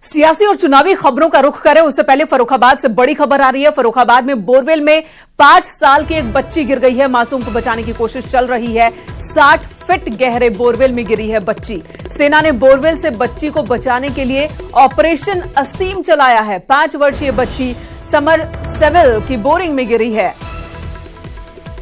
सियासी और चुनावी खबरों का रुख करें उससे पहले फर्रुखाबाद से बड़ी खबर आ रही है। फर्रुखाबाद में बोरवेल में 5 साल की एक बच्ची गिर गई है। मासूम को बचाने की कोशिश चल रही है। 60 फीट गहरे बोरवेल में गिरी है बच्ची। सेना ने बोरवेल से बच्ची को बचाने के लिए ऑपरेशन असीम चलाया है। 5 वर्षीय बच्ची समर सेविल की बोरिंग में गिरी है।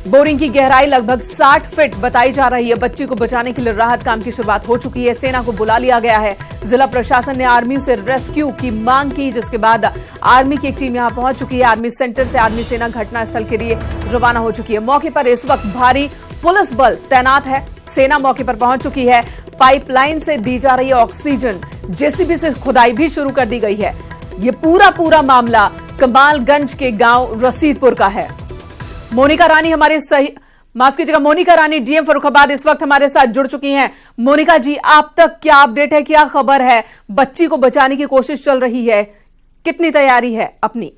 बोरिंग की गहराई लगभग 60 फीट बताई जा रही है। बच्ची को बचाने के लिए राहत काम की शुरुआत हो चुकी है। सेना को बुला लिया गया है। जिला प्रशासन ने आर्मी से रेस्क्यू की मांग की, जिसके बाद आर्मी की एक टीम यहां पहुंच चुकी है। आर्मी सेंटर से आर्मी सेना घटनास्थल के लिए रवाना हो चुकी है। मौके पर इस वक्त भारी पुलिस बल तैनात है। सेना मौके पर पहुंच चुकी है। पाइपलाइन से दी जा रही है ऑक्सीजन। जेसीबी से खुदाई भी शुरू कर दी गई है। ये पूरा मामला कमालगंज के गांव रसीदपुर का है। मोनिका रानी मोनिका रानी डीएम फर्रुखाबाद इस वक्त हमारे साथ जुड़ चुकी हैं। मोनिका जी, आप तक क्या अपडेट है, क्या खबर है? बच्ची को बचाने की कोशिश चल रही है, कितनी तैयारी है अपनी?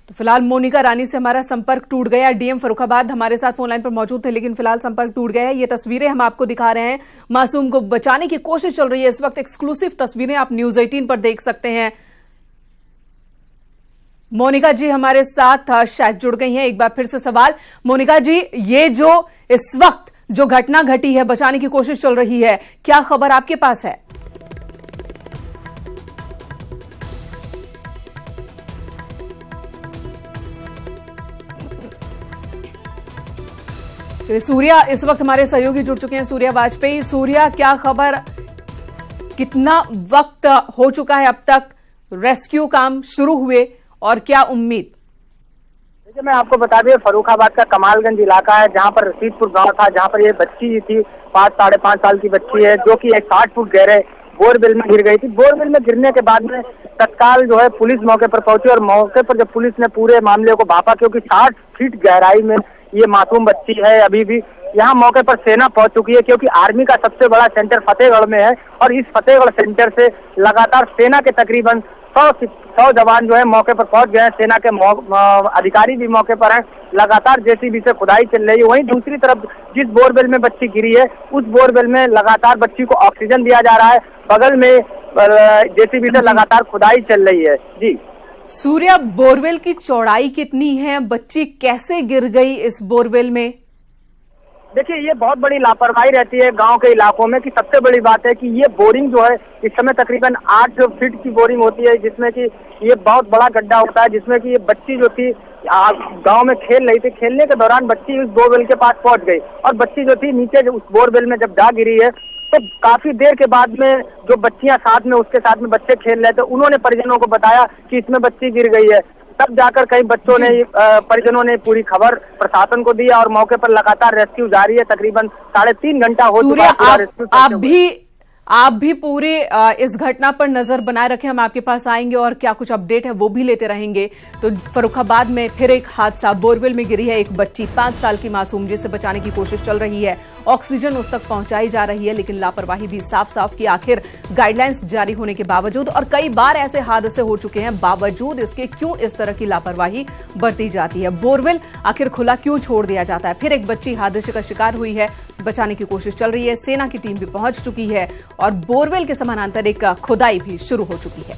तो फिलहाल मोनिका रानी से हमारा संपर्क टूट गया। डीएम फर्रुखाबाद हमारे साथ फोन लाइन पर मौजूद थे, लेकिन फिलहाल संपर्क टूट गया है। ये तस्वीरें हम आपको दिखा रहे हैं। मासूम को बचाने की कोशिश चल रही है। इस वक्त एक्सक्लूसिव तस्वीरें आप न्यूज 18 पर देख सकते हैं। मोनिका जी हमारे साथ शायद जुड़ गई हैं। एक बार फिर से सवाल, मोनिका जी, ये जो इस वक्त जो घटना घटी है, बचाने की कोशिश चल रही है, क्या खबर आपके पास है? तो सूर्या इस वक्त हमारे सहयोगी जुड़ चुके हैं, सूर्या वाजपेयी। सूर्या, क्या खबर, कितना वक्त हो चुका है अब तक रेस्क्यू काम शुरू हुए और क्या उम्मीद? देखिए, मैं आपको बता दें, फर्रुखाबाद का कमालगंज इलाका है, जहां पर रसीदपुर गांव था, जहां पर ये बच्ची थी, 5 साढ़े 5 साल की बच्ची है, जो कि एक 60 फुट गहरे बोरवेल में गिर गई थी। बोरवेल में गिरने के बाद में तत्काल जो है पुलिस मौके पर पहुंची और मौके पर जब पुलिस ने पूरे मामले को भापा, क्योंकि 60 फीट गहराई में ये मासूम बच्ची है, अभी भी यहाँ मौके पर सेना पहुंच चुकी है, क्योंकि आर्मी का सबसे बड़ा सेंटर फतेहगढ़ में है और इस फतेहगढ़ सेंटर से लगातार सेना के तकरीबन 100 जवान जो है मौके पर पहुंच गए हैं। सेना के अधिकारी भी मौके पर हैं। लगातार जेसीबी से खुदाई चल रही है। वहीं दूसरी तरफ जिस बोरवेल में बच्ची गिरी है, उस बोरवेल में लगातार बच्ची को ऑक्सीजन दिया जा रहा है। बगल में जेसीबी से लगातार खुदाई चल रही है। जी सूर्या, बोरवेल की चौड़ाई कितनी है? बच्ची कैसे गिर गई इस बोरवेल में? देखिए, ये बहुत बड़ी लापरवाही रहती है गांव के इलाकों में। कि सबसे बड़ी बात है कि ये बोरिंग जो है इस समय तकरीबन 8 फीट की बोरिंग होती है, जिसमें कि ये बहुत बड़ा गड्ढा होता है, जिसमें कि ये बच्ची जो थी गांव में खेल रही थी। खेलने के दौरान बच्ची उस बोरवेल के पास पहुंच गई और बच्ची जो थी नीचे उस बोरवेल में जब जा गिरी है, तो काफी देर के बाद में जो बच्चियां साथ में उसके साथ में बच्चे खेल रहे थे, उन्होंने परिजनों को बताया कि इसमें बच्ची गिर गई है। तब जाकर कई बच्चों ने परिजनों ने पूरी खबर प्रशासन को दी और मौके पर लगातार रेस्क्यू जारी है। तकरीबन 3.5 घंटा हो चुका है। आप भी पूरे इस घटना पर नजर बनाए रखें। हम आपके पास आएंगे और क्या कुछ अपडेट है वो भी लेते रहेंगे। तो फर्रुखाबाद में फिर एक हादसा, बोरवेल में गिरी है एक बच्ची, 5 साल की मासूम, जिसे बचाने की कोशिश चल रही है। ऑक्सीजन उस तक पहुंचाई जा रही है, लेकिन लापरवाही भी साफ की। आखिर गाइडलाइंस जारी होने के बावजूद, और कई बार ऐसे हादसे हो चुके हैं, बावजूद इसके क्यों इस तरह की लापरवाही बरती जाती है? बोरवेल आखिर खुला क्यों छोड़ दिया जाता है? फिर एक बच्ची हादसे का शिकार हुई है, बचाने की कोशिश चल रही है। सेना की टीम भी पहुंच चुकी है और बोरवेल के समानांतर एक खुदाई भी शुरू हो चुकी है।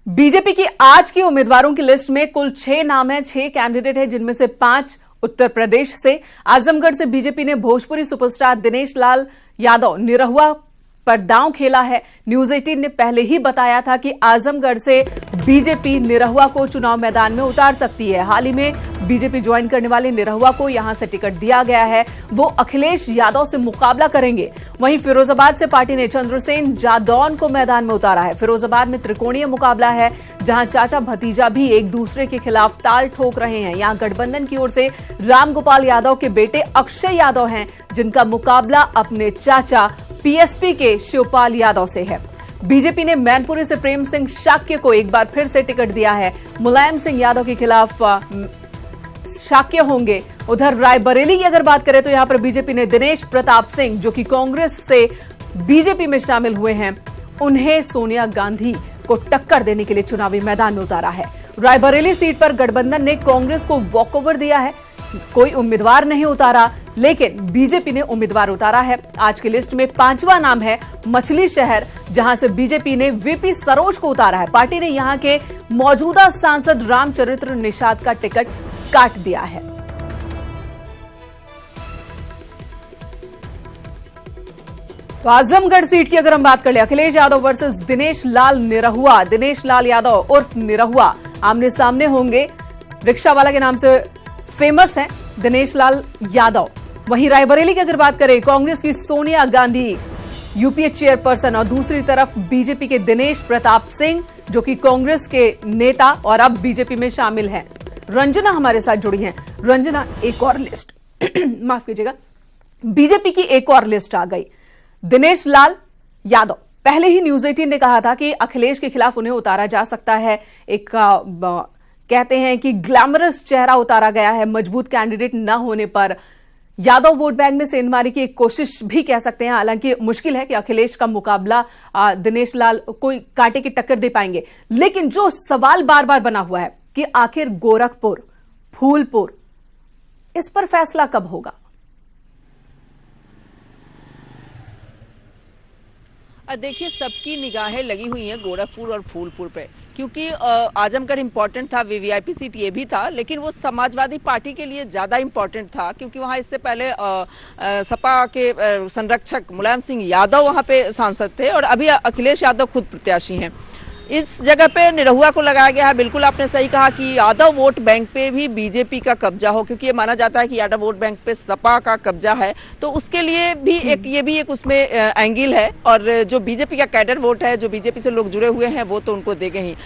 बीजेपी की आज की उम्मीदवारों की लिस्ट में कुल 6 नाम है, 6 कैंडिडेट है, जिनमें से 5 उत्तर प्रदेश से। आजमगढ़ से बीजेपी ने भोजपुरी सुपरस्टार दिनेश लाल यादव निरहुआ पर दांव खेला है। न्यूज 18 ने पहले ही बताया था कि आजमगढ़ से बीजेपी निरहुआ को चुनाव मैदान में उतार सकती है। हाल ही में बीजेपी ज्वाइन करने वाले निरहुआ को यहां से टिकट दिया गया है। वो अखिलेश यादव से मुकाबला करेंगे। वहीं फिरोजाबाद से पार्टी ने चंद्रसेन जादौन को मैदान में उतारा है। फिरोजाबाद में त्रिकोणीय मुकाबला है, जहां चाचा भतीजा भी एक दूसरे के खिलाफ ताल ठोक रहे हैं। यहां गठबंधन की ओर से रामगोपाल यादव के बेटे अक्षय यादव हैं, जिनका मुकाबला अपने चाचा पीएसपी के शिवपाल यादव से है। बीजेपी ने मैनपुरी से प्रेम सिंह शाक्य को एक बार फिर से टिकट दिया है। मुलायम सिंह यादव के खिलाफ शाक्य होंगे। उधर रायबरेली की अगर बात करें तो यहां पर बीजेपी ने दिनेश प्रताप सिंह, जो कि कांग्रेस से बीजेपी में शामिल हुए हैं, उन्हें सोनिया गांधी को टक्कर देने के लिए चुनावी मैदान में उतारा है। रायबरेली सीट पर गठबंधन ने कांग्रेस को वॉकओवर दिया है, कोई उम्मीदवार नहीं उतारा, लेकिन बीजेपी ने उम्मीदवार उतारा है। आज की लिस्ट में 5वां नाम है मछली शहर, जहां से बीजेपी ने वीपी सरोज को उतारा है। पार्टी ने यहां के मौजूदा सांसद रामचरित्र निषाद का टिकट काट दिया है। तो आजमगढ़ सीट की अगर हम बात कर ले, अखिलेश यादव वर्सेस दिनेश लाल निरहुआ। दिनेश लाल यादव उर्फ निरहुआ आमने सामने होंगे। रिक्शा वाला के नाम से फेमस है दिनेश लाल यादव। वहीं रायबरेली की अगर बात करें, कांग्रेस की सोनिया गांधी यूपीए चेयरपर्सन और दूसरी तरफ बीजेपी के दिनेश प्रताप सिंह, जो कि कांग्रेस के नेता और अब बीजेपी में शामिल हैं। रंजना हमारे साथ जुड़ी हैं। रंजना, एक और लिस्ट माफ कीजिएगा, बीजेपी की एक और लिस्ट आ गई। दिनेश लाल यादव, पहले ही न्यूज 18 ने कहा था कि अखिलेश के खिलाफ उन्हें उतारा जा सकता है। एक कहते हैं कि ग्लैमरस चेहरा उतारा गया है मजबूत कैंडिडेट न होने पर। यादव वोट बैंक में सेंधमारी की एक कोशिश भी कह सकते हैं, हालांकि मुश्किल है कि अखिलेश का मुकाबला दिनेश लाल कोई कांटे की टक्कर दे पाएंगे। लेकिन जो सवाल बार बार बना हुआ है कि आखिर गोरखपुर, फूलपुर, इस पर फैसला कब होगा? देखिए, सबकी निगाहें लगी हुई हैं गोरखपुर और फूलपुर पे, क्योंकि आजमगढ़ इम्पोर्टेंट था, वीवीआईपी सीट ये भी था, लेकिन वो समाजवादी पार्टी के लिए ज्यादा इम्पोर्टेंट था, क्योंकि वहां इससे पहले सपा के संरक्षक मुलायम सिंह यादव वहां पे सांसद थे और अभी अखिलेश यादव खुद प्रत्याशी हैं। इस जगह पे निरहुआ को लगाया गया है। बिल्कुल आपने सही कहा कि यादव वोट बैंक पे भी बीजेपी का कब्जा हो, क्योंकि ये माना जाता है कि यादव वोट बैंक पे सपा का कब्जा है, तो उसके लिए भी एक उसमें एंगल है। और जो बीजेपी का कैडर वोट है, जो बीजेपी से लोग जुड़े हुए हैं, वो तो उनको देंगे ही।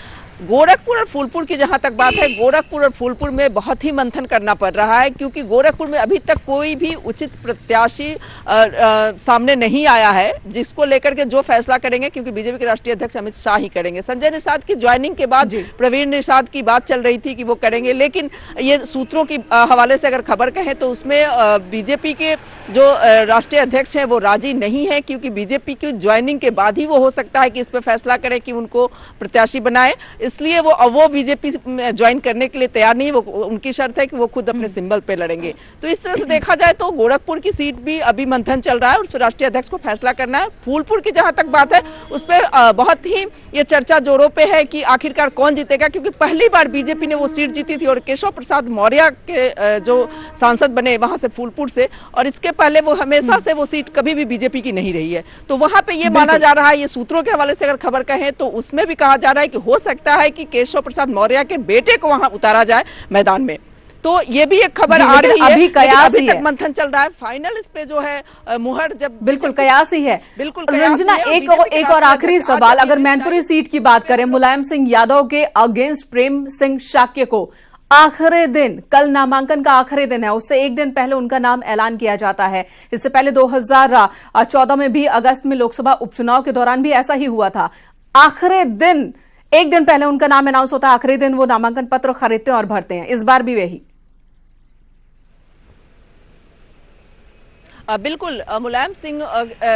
गोरखपुर और फूलपुर की जहां तक बात है, गोरखपुर और फूलपुर में बहुत ही मंथन करना पड़ रहा है, क्योंकि गोरखपुर में अभी तक कोई भी उचित प्रत्याशी सामने नहीं आया है, जिसको लेकर के जो फैसला करेंगे, क्योंकि बीजेपी के राष्ट्रीय अध्यक्ष अमित शाह ही करेंगे। संजय निषाद की ज्वाइनिंग के बाद प्रवीण निषाद की बात चल रही थी कि वो करेंगे, लेकिन ये सूत्रों की हवाले से अगर खबर कहें तो उसमें बीजेपी के जो राष्ट्रीय अध्यक्ष हैं वो राजी नहीं है, क्योंकि बीजेपी की ज्वाइनिंग के बाद ही वो हो सकता है कि इस पर फैसला करें कि उनको प्रत्याशी बनाए। इसलिए वो बीजेपी में ज्वाइन करने के लिए तैयार नहीं। वो उनकी शर्त है कि वो खुद अपने सिंबल पे लड़ेंगे। तो इस तरह से देखा जाए तो गोरखपुर की सीट भी अभी मंथन चल रहा है और उस पर राष्ट्रीय अध्यक्ष को फैसला करना है। फूलपुर की जहां तक बात है, उस पर बहुत ही ये चर्चा जोरों पे है कि आखिरकार कौन जीतेगा, क्योंकि पहली बार बीजेपी ने वो सीट जीती थी और केशव प्रसाद मौर्य के जो सांसद बने वहां से फूलपुर से, और इसके पहले वो हमेशा से वो सीट कभी भी बीजेपी की नहीं रही है। तो वहां पे ये माना जा रहा है, ये सूत्रों के हवाले से अगर खबर कहें तो उसमें भी कहा जा रहा है कि हो सकता है कि केशव प्रसाद मौर्य के बेटे को वहां उतारा जाए मैदान में। तो ये भी एक खबर आ रही है। अभी कयास ही है, मंथन चल रहा है। फाइनल इस पे जो है मुहर जब बिल्कुल कयास ही है। बिल्कुल रंजना, एक और आखिरी सवाल, अगर मैनपुरी सीट की बात करें, मुलायम सिंह यादव के अगेंस्ट प्रेम सिंह शाक्य को आखिरी दिन, कल नामांकन का आखिरी दिन है, उससे एक दिन पहले उनका नाम ऐलान किया जाता है। इससे पहले 2014 में भी अगस्त में लोकसभा उपचुनाव के दौरान भी ऐसा ही हुआ था। आखिरी दिन, एक दिन पहले उनका नाम अनाउंस होता है, आखिरी दिन वो नामांकन पत्र खरीदते हैं और भरते हैं। इस बार भी वही। बिल्कुल मुलायम सिंह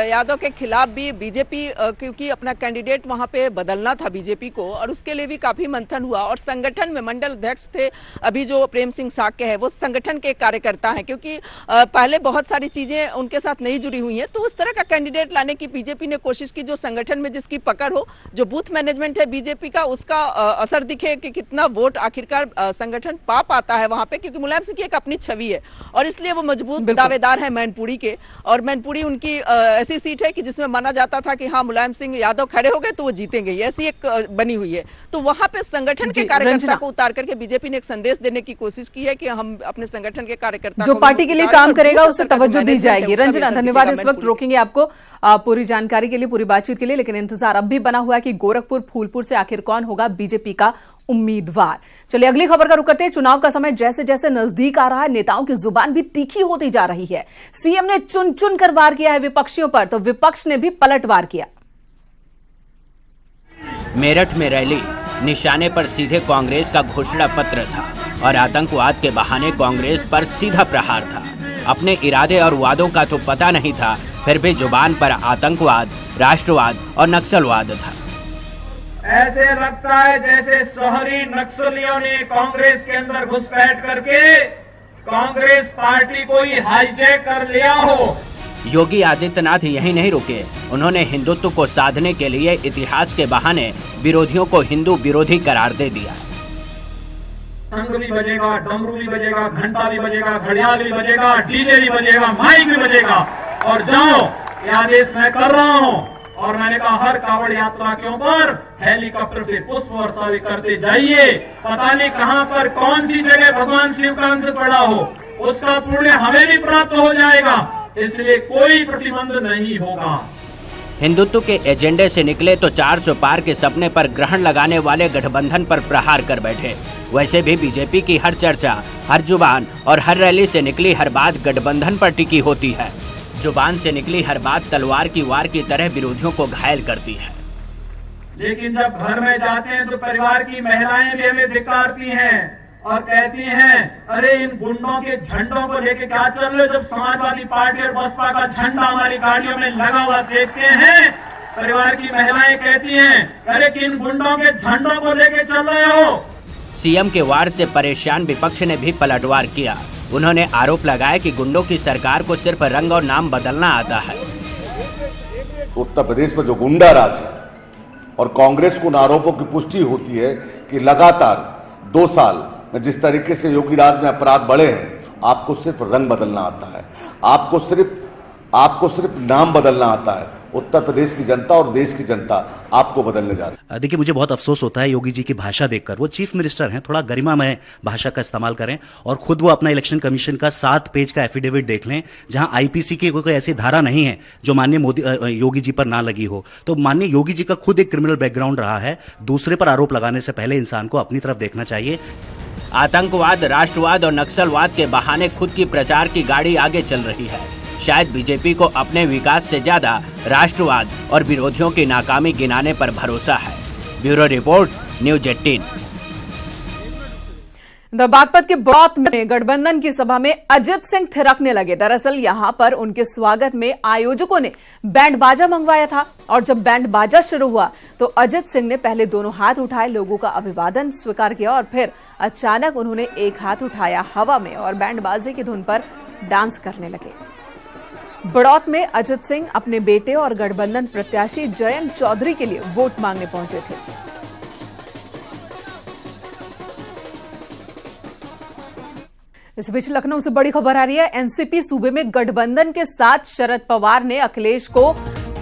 यादव के खिलाफ भी बीजेपी, क्योंकि अपना कैंडिडेट वहां पे बदलना था बीजेपी को, और उसके लिए भी काफी मंथन हुआ। और संगठन में मंडल अध्यक्ष थे अभी जो प्रेम सिंह शाक्य है, वो संगठन के कार्यकर्ता हैं, क्योंकि पहले बहुत सारी चीजें उनके साथ नहीं जुड़ी हुई हैं। तो उस तरह का कैंडिडेट लाने की बीजेपी ने कोशिश की जो संगठन में जिसकी पकड़ हो, जो बूथ मैनेजमेंट है बीजेपी का, उसका असर दिखे कि कितना वोट आखिरकार संगठन पा पाता है वहां पे, क्योंकि मुलायम सिंह की एक अपनी छवि है और इसलिए वो मजबूत दावेदार है मैनपुरी के। और मैनपुरी उनकी ऐसी सीट है कि जिसमें माना जाता था कि हाँ मुलायम सिंह यादव खड़े हो गए तो वो जीतेंगे, ऐसी एक बनी हुई है। तो वहां पे संगठन के कार्यकर्ता को उतार करके बीजेपी ने एक संदेश देने की कोशिश की है कि हम अपने संगठन के कार्यकर्ता जो पार्टी के लिए काम करेगा उसे तवज्जो दी जाएगी। रंजना, धन्यवाद। इस वक्त रोकेंगे आपको पूरी जानकारी के लिए, पूरी बातचीत के लिए, लेकिन इंतजार अब भी बना हुआ है कि गोरखपुर फूलपुर से आखिर कौन होगा बीजेपी का उम्मीदवार। चलिए अगली खबर का रुख करते हैं। चुनाव का समय जैसे जैसे नजदीक आ रहा है, नेताओं की जुबान भी तीखी होती जा रही है। सीएम ने चुन चुन कर वार किया है विपक्षियों पर, तो विपक्ष ने भी पलटवार किया। मेरठ में रैली, निशाने पर सीधे कांग्रेस का घोषणा पत्र था। और आतंकवाद के बहाने कांग्रेस पर सीधा प्रहार था। अपने इरादे और वादों का तो पता नहीं था, फिर भी जुबान पर आतंकवाद, राष्ट्रवाद और नक्सलवाद था। ऐसे लगता है जैसे शहरी नक्सलियों ने कांग्रेस के अंदर घुसपैठ करके कांग्रेस पार्टी को ही हाईजैक कर लिया हो। योगी आदित्यनाथ यही नहीं रुके, उन्होंने हिंदुत्व को साधने के लिए इतिहास के बहाने विरोधियों को हिंदू विरोधी करार दे दिया। शंख भी बजेगा, डमरू भी बजेगा, घंटा भी बजेगा, घड़ियाल भी बजेगा, डीजे भी बजेगा, माइक भी बजेगा और जाओ ये आदेश मैं कर रहा हूँ। और मैंने कहा हर कांवड़ यात्रा के ऊपर हेलीकॉप्टर से पुष्प वर्षा भी करते जाइए। पता नहीं कहां पर कौन सी जगह भगवान शिव का अंश पड़ा हो, उसका पुण्य हमें भी प्राप्त हो जाएगा, इसलिए कोई प्रतिबंध नहीं होगा। हिंदुत्व के एजेंडे से निकले तो 400 पार के सपने पर ग्रहण लगाने वाले गठबंधन पर प्रहार कर बैठे। वैसे भी बीजेपी की हर चर्चा, हर जुबान और हर रैली से निकली हर बात गठबंधन पर टिकी होती है। जुबान से निकली हर बात तलवार की वार की तरह विरोधियों को घायल करती है। लेकिन जब घर में जाते हैं तो परिवार की महिलाएं भी हमें धिक्कारती हैं और कहती हैं, अरे इन गुंडों के झंडों को लेके क्या चल रहे हो। जब समाजवादी पार्टी और बसपा का झंडा हमारी गाड़ियों में लगा हुआ देखते हैं, परिवार की महिलाएं कहती हैं, अरे किन गुंडों के झंडों को लेके चल रहे हो। सीएम के वार से परेशान विपक्ष ने भी पलटवार किया। उन्होंने आरोप लगाया कि गुंडों की सरकार को सिर्फ रंग और नाम बदलना आता है। उत्तर प्रदेश में जो गुंडा राज है और कांग्रेस को उन आरोपों की पुष्टि होती है कि लगातार 2 साल में जिस तरीके से योगी राज में अपराध बढ़े हैं, आपको सिर्फ रंग बदलना आता है, आपको सिर्फ नाम बदलना आता है। उत्तर प्रदेश की जनता और देश की जनता आपको बदलने जा रही है। देखिए, मुझे बहुत अफसोस होता है योगी जी की भाषा देखकर। वो चीफ मिनिस्टर हैं, थोड़ा गरिमामय भाषा का इस्तेमाल करें और खुद वो अपना इलेक्शन कमीशन का 7 पेज का एफिडेविट देख लें, जहां आईपीसी की कोई ऐसी धारा नहीं है जो माननीय योगी जी पर ना लगी हो। तो माननीय योगी जी का खुद एक क्रिमिनल बैकग्राउंड रहा है। दूसरे पर आरोप लगाने से पहले इंसान को अपनी तरफ देखना चाहिए। आतंकवाद, राष्ट्रवाद और नक्सलवाद के बहाने खुद की प्रचार की गाड़ी आगे चल रही है। शायद बीजेपी को अपने विकास से ज्यादा राष्ट्रवाद और विरोधियों की नाकामी गिनाने पर भरोसा है। Bureau report, news 18। बागपत के बड़ौत में गठबंधन की सभा में अजित सिंह थिरकने लगे। दरअसल यहां पर उनके स्वागत में आयोजकों ने बैंड बाजा मंगवाया था और जब बैंड बाजा शुरू हुआ तो अजित सिंह ने पहले दोनों हाथ उठाए, लोगों का अभिवादन स्वीकार किया और फिर अचानक उन्होंने एक हाथ उठाया हवा में और बैंड बाजे की धुन पर डांस करने लगे। बड़ौत में अजित सिंह अपने बेटे और गठबंधन प्रत्याशी जयंत चौधरी के लिए वोट मांगने पहुंचे थे। इस बीच लखनऊ से बड़ी खबर आ रही है। एनसीपी सूबे में गठबंधन के साथ शरद पवार ने अखिलेश को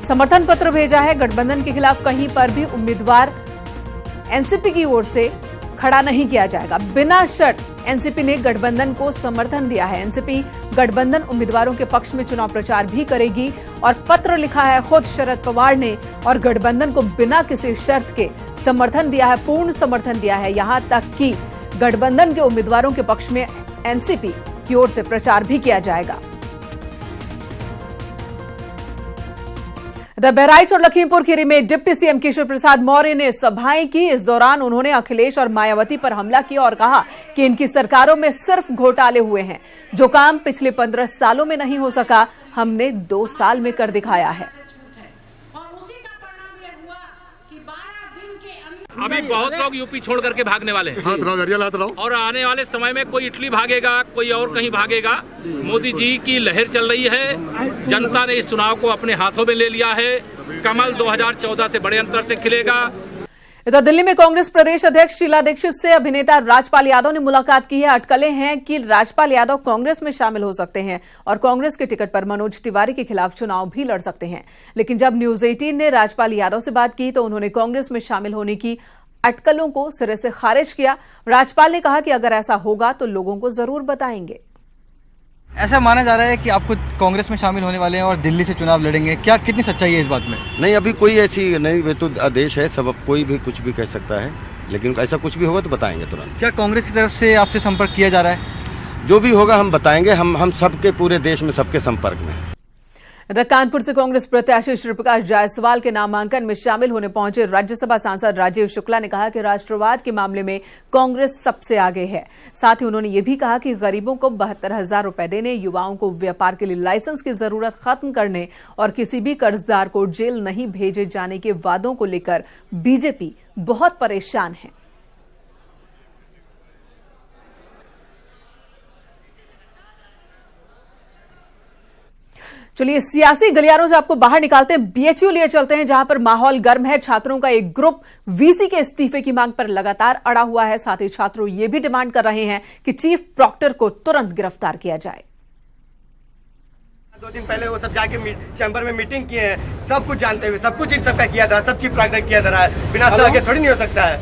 समर्थन पत्र भेजा है। गठबंधन के खिलाफ कहीं पर भी उम्मीदवार एनसीपी की ओर से खड़ा नहीं किया जाएगा। बिना शर्त एनसीपी ने गठबंधन को समर्थन दिया है। एनसीपी गठबंधन उम्मीदवारों के पक्ष में चुनाव प्रचार भी करेगी और पत्र लिखा है खुद शरद पवार ने और गठबंधन को बिना किसी शर्त के समर्थन दिया है, पूर्ण समर्थन दिया है। यहां तक कि गठबंधन के उम्मीदवारों के पक्ष में एनसीपी की ओर से प्रचार भी किया जाएगा। बहराइच और लखीमपुर खीरी में डिप्टी सीएम केशव प्रसाद मौर्य ने सभाएं की। इस दौरान उन्होंने अखिलेश और मायावती पर हमला किया और कहा कि इनकी सरकारों में सिर्फ घोटाले हुए हैं। जो काम पिछले 15 सालों में नहीं हो सका, हमने 2 साल में कर दिखाया है। अभी बहुत लोग यूपी छोड़ करके भागने वाले हैं और आने वाले समय में कोई इटली भागेगा, कोई और कहीं भागेगा। मोदी जी की लहर चल रही है। जनता ने इस चुनाव को अपने हाथों में ले लिया है। कमल 2014 से बड़े अंतर से खिलेगा। तो दिल्ली में कांग्रेस प्रदेश अध्यक्ष शीला दीक्षित से अभिनेता राजपाल यादव ने मुलाकात की है। अटकलें हैं कि राजपाल यादव कांग्रेस में शामिल हो सकते हैं और कांग्रेस के टिकट पर मनोज तिवारी के खिलाफ चुनाव भी लड़ सकते हैं। लेकिन जब न्यूज 18 ने राजपाल यादव से बात की तो उन्होंने कांग्रेस में शामिल होने की अटकलों को सिरे से खारिज किया। राजपाल ने कहा कि अगर ऐसा होगा तो लोगों को जरूर बताएंगे। ऐसा माना जा रहा है कि आपको कांग्रेस में शामिल होने वाले हैं और दिल्ली से चुनाव लड़ेंगे, क्या कितनी सच्चाई है इस बात में? नहीं, अभी कोई ऐसी नहीं, वे तो आदेश है, सब कोई भी कुछ भी कह सकता है, लेकिन ऐसा कुछ भी होगा तो बताएंगे तुरंत। क्या कांग्रेस की तरफ से आपसे संपर्क किया जा रहा है? जो भी होगा हम बताएंगे। हम सबके पूरे देश में सबके संपर्क में। इधर कानपुर से कांग्रेस प्रत्याशी श्री प्रकाश जायसवाल के नामांकन में शामिल होने पहुंचे राज्यसभा सांसद राजीव शुक्ला ने कहा कि राष्ट्रवाद के मामले में कांग्रेस सबसे आगे है। साथ ही उन्होंने ये भी कहा कि गरीबों को 72,000 रुपए देने, युवाओं को व्यापार के लिए लाइसेंस की जरूरत खत्म करने और किसी भी कर्जदार को जेल नहीं भेजे जाने के वादों को लेकर बीजेपी बहुत परेशान है। चलिए सियासी गलियारों से आपको बाहर निकालते हैं, बीएचयू लिए चलते हैं जहां पर माहौल गर्म है। छात्रों का एक ग्रुप वीसी के इस्तीफे की मांग पर लगातार अड़ा हुआ है। साथ ही छात्रों ये भी डिमांड कर रहे हैं कि चीफ प्रॉक्टर को तुरंत गिरफ्तार किया जाए। 2 दिन पहले वो सब जाके चैम्बर में मीटिंग किए हैं, सब कुछ जानते हुए सब कुछ इन सबका किया जा रहा है, सब चीफ प्रॉक्टर किया जा रहा है, बिना सलाह के थोड़ी नहीं हो सकता है।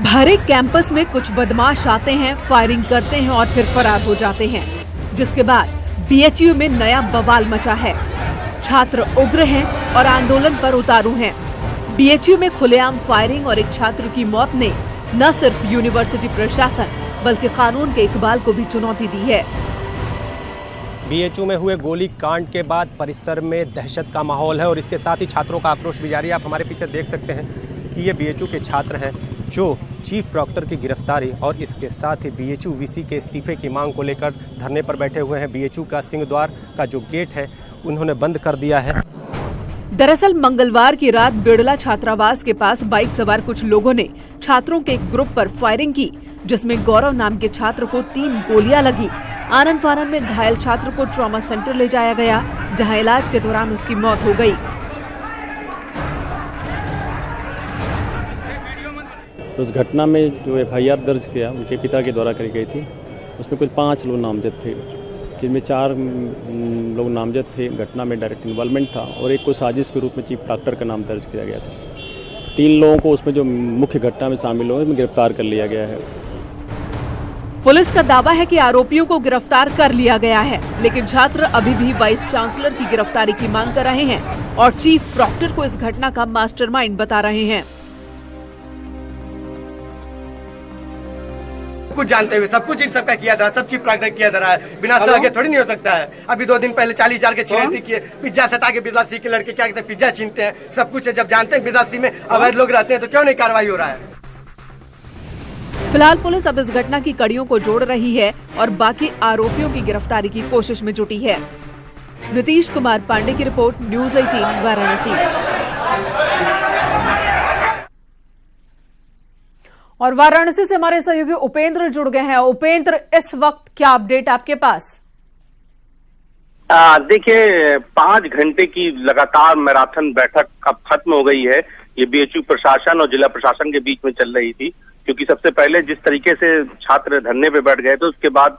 भरे कैंपस में कुछ बदमाश आते हैं, फायरिंग करते हैं और फिर फरार हो जाते हैं, जिसके बाद बीएचयू में नया बवाल मचा है। छात्र उग्र हैं और आंदोलन पर उतारू हैं। बीएचयू में खुलेआम फायरिंग और एक छात्र की मौत ने न सिर्फ यूनिवर्सिटी प्रशासन बल्कि कानून के इकबाल को भी चुनौती दी है। बीएचयू में हुए गोली कांड के बाद परिसर में दहशत का माहौल है और इसके साथ ही छात्रों का आक्रोश भी जारी है। आप हमारे पीछे देख सकते हैं कि ये बीएचयू के छात्र हैं जो चीफ प्रॉक्टर की गिरफ्तारी और इसके साथ ही बीएचयू वीसी के इस्तीफे की मांग को लेकर धरने पर बैठे हुए हैं। बीएचयू का सिंहद्वार का जो गेट है उन्होंने बंद कर दिया है। दरअसल मंगलवार की रात बिड़ला छात्रावास के पास बाइक सवार कुछ लोगों ने छात्रों के एक ग्रुप पर फायरिंग की, जिसमें गौरव नाम के छात्र को 3 गोलियां लगी। आनन फानन में घायल छात्र को ट्रॉमा सेंटर ले जाया गया, जहां इलाज के दौरान उसकी मौत हो गई। उस घटना में जो एफआईआर दर्ज किया उनके पिता के द्वारा करी गई थी, उसमें कुल 5 लोग नामजद थे, जिनमें 4 लोग नामजद थे, घटना में डायरेक्ट इन्वॉल्वमेंट था और एक को साजिश के रूप में चीफ प्रॉक्टर का नाम दर्ज किया गया था। 3 लोगों को उसमें जो मुख्य घटना में शामिल हुए उसमें गिरफ्तार कर लिया गया है। पुलिस का दावा है कि आरोपियों को गिरफ्तार कर लिया गया है, लेकिन छात्र अभी भी वाइस चांसलर की गिरफ्तारी की मांग कर रहे हैं और चीफ प्रॉक्टर को इस घटना का मास्टरमाइंड बता रहे हैं। कुछ जानते हुए सब कुछ इन सबका किया जा रहा है, सब चीफ प्रॉक्टर किया जा रहा है, बिना सलाह के थोड़ी नहीं हो सकता है। अभी 2 दिन पहले 40,000 के छीने किए, पिज्जा सटा के बिरलासी के लड़के क्या कहते हैं पिज्जा छीनते हैं, सब कुछ है। जब जानते हैं बिरलासी में अवैध लोग रहते हैं तो क्यों नहीं कार्रवाई हो रहा है। फिलहाल पुलिस अब इस घटना की कड़ियों को जोड़ रही है और बाकी आरोपियों की गिरफ्तारी की कोशिश में जुटी है। नीतीश कुमार पांडे की रिपोर्ट, न्यूज़ 18 वाराणसी। और वाराणसी से हमारे सहयोगी उपेंद्र जुड़ गए हैं। उपेंद्र, इस वक्त क्या अपडेट आपके पास? देखिए 5 घंटे की लगातार मैराथन बैठक अब खत्म हो गई है। ये बीएचयू प्रशासन और जिला प्रशासन के बीच में चल रही थी, क्योंकि सबसे पहले जिस तरीके से छात्र धरने पे बैठ गए थे उसके बाद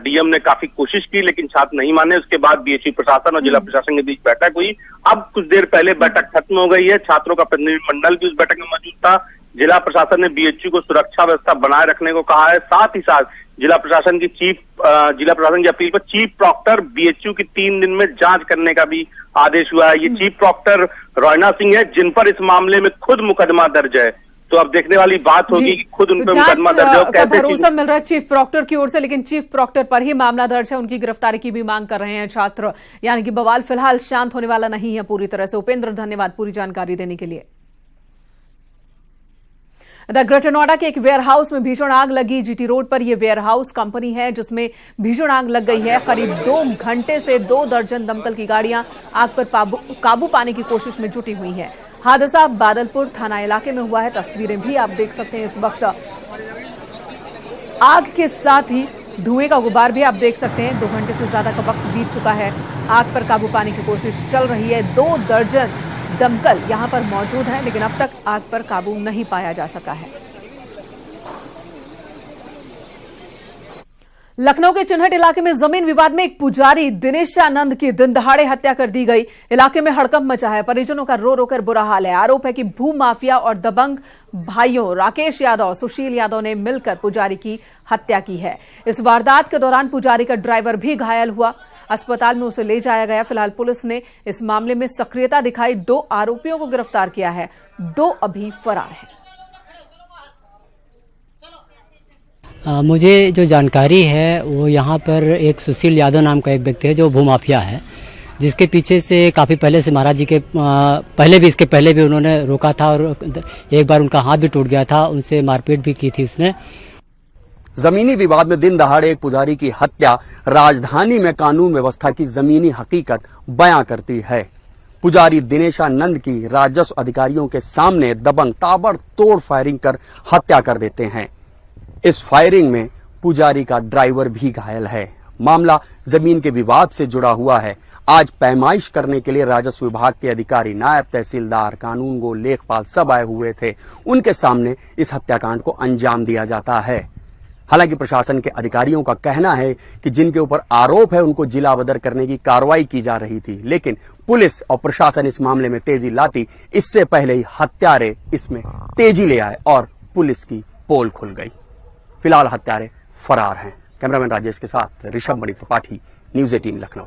डीएम ने काफी कोशिश की लेकिन छात्र नहीं माने। उसके बाद बीएचयू प्रशासन और जिला प्रशासन के बीच बैठक हुई। अब कुछ देर पहले बैठक खत्म हो गई है। छात्रों का प्रतिनिधिमंडल भी उस बैठक में मौजूद था। जिला प्रशासन ने बीएचयू को सुरक्षा व्यवस्था बनाए रखने को कहा है। साथ ही साथ जिला प्रशासन की अपील पर चीफ प्रॉक्टर बीएचयू की 3 दिन में जांच करने का भी आदेश हुआ है। ये चीफ प्रॉक्टर रोयना सिंह है, जिन पर इस मामले में खुद मुकदमा दर्ज है। तो अब देखने वाली बात होगी कि खुद उन पर मुकदमा दर्ज हो, कैसे भरोसा मिल रहा है चीफ प्रॉक्टर की ओर से, लेकिन चीफ प्रॉक्टर पर ही मामला दर्ज है। उनकी गिरफ्तारी की भी मांग कर रहे हैं छात्र, यानी कि बवाल फिलहाल शांत होने वाला नहीं है पूरी तरह से। उपेंद्र, धन्यवाद पूरी जानकारी देने के लिए। ग्रेटर नोएडा के एक वेयरहाउस में भीषण आग लगी। जीटी रोड पर यह वेयरहाउस कंपनी है जिसमें भीषण आग लग गई है। करीब 2 घंटे से 2 दर्जन दमकल की गाड़ियां आग पर काबू पाने की कोशिश में जुटी हुई हैं। हादसा बादलपुर थाना इलाके में हुआ है। तस्वीरें भी आप देख सकते हैं। इस वक्त आग के साथ ही धुएं का गुबार भी आप देख सकते हैं। 2 घंटे से ज्यादा का वक्त बीत चुका है। आग पर काबू पाने की कोशिश चल रही है। 2 दर्जन दमकल यहां पर मौजूद है, लेकिन अब तक आग पर काबू नहीं पाया जा सका है। लखनऊ के चिन्हट इलाके में जमीन विवाद में एक पुजारी दिनेशानंद की दिन दहाड़े हत्या कर दी गई। इलाके में हड़कंप मचा है। परिजनों का रो रो कर बुरा हाल है। आरोप है कि भू माफिया और दबंग भाइयों राकेश यादव, सुशील यादव ने मिलकर पुजारी की हत्या की है। इस वारदात के दौरान पुजारी का ड्राइवर भी घायल हुआ। अस्पताल में उसे ले जाया गया। फिलहाल पुलिस ने इस मामले में सक्रियता दिखाई। 2 आरोपियों को गिरफ्तार किया है, 2 अभी फरार हैं। मुझे जो जानकारी है वो यहाँ पर एक सुशील यादव नाम का एक व्यक्ति है जो भूमाफिया है। जिसके पीछे से काफ़ी पहले से महाराज जी के इसके पहले भी उन्होंने रोका था और एक बार उनका हाथ भी टूट गया था, उनसे मारपीट भी की थी उसने। जमीनी विवाद में दिन दहाड़े एक पुजारी की हत्या राजधानी में कानून व्यवस्था की जमीनी हकीकत बयां करती है। पुजारी दिनेशानंद की राजस्व अधिकारियों के सामने दबंग ताबड़तोड़ फायरिंग कर हत्या कर देते हैं। इस फायरिंग में पुजारी का ड्राइवर भी घायल है। मामला जमीन के विवाद से जुड़ा हुआ है। आज पैमाइश करने के लिए राजस्व विभाग के अधिकारी, नायब तहसीलदार, कानूनगो, लेखपाल सब आए हुए थे। उनके सामने इस हत्याकांड को अंजाम दिया जाता है। हालांकि प्रशासन के अधिकारियों का कहना है कि जिनके ऊपर आरोप है उनको जिला बदर करने की कार्रवाई की जा रही थी, लेकिन पुलिस और प्रशासन इस मामले में तेजी लाती इससे पहले ही हत्यारे इसमें तेजी ले आए और पुलिस की पोल खुल गई। फिलहाल हत्यारे फरार हैं। कैमरामैन राजेश के साथ ऋषभ मणि त्रिपाठी, न्यूज़ 18 लखनऊ।